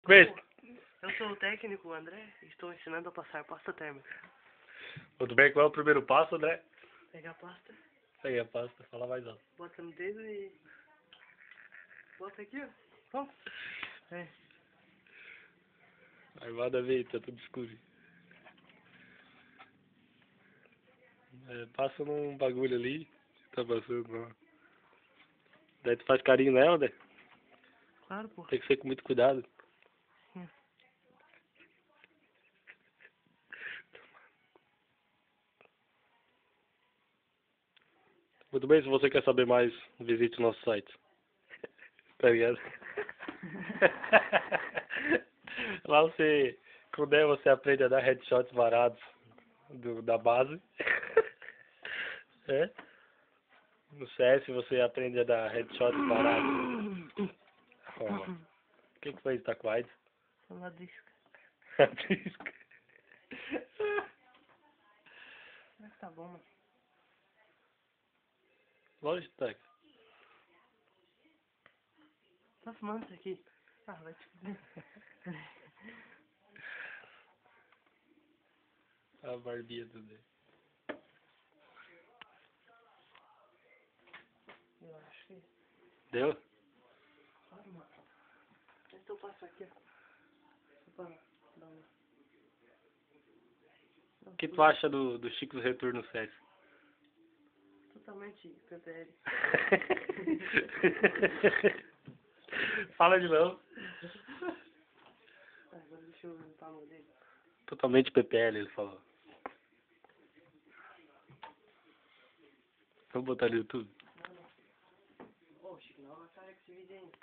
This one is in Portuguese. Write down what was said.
Começa. Eu sou o técnico André e estou ensinando a passar pasta térmica. Tudo bem? Qual é o primeiro passo, André? Pega a pasta, Pega a pasta, fala mais alto. bota no dedo e... bota aqui, ó. Pronto. É. Aí manda ver, tá tudo escuro. Passa num bagulho ali, tá passando lá. Daí tu faz carinho nela, né? Claro, pô. Tem que ser com muito cuidado. Sim. Muito bem, se você quer saber mais, visite o nosso site. Tá ligado? Lá você, com o DEM, você aprende a dar headshots varados da base. É? No CS você aprende a dar headshots varados. Ó, o que foi isso? Tá com AIDS? Uma disca. Disco. Será que tá bom, mano? Lógico que tá. Tá fumando isso aqui? Ah, vai te fuder. A barbinha do D. Eu acho que... Deu? Claro, mano. Então eu passo aqui, ó. Só pra dar uma... O que tu acha do Chico's Retorno no CS? Totalmente PPL. Fala de novo. Agora deixa eu limpar a mão dele. Totalmente PPL, ele falou. Vamos botar no YouTube. Ô, Chico, não, vai sair com esse vídeo ainda.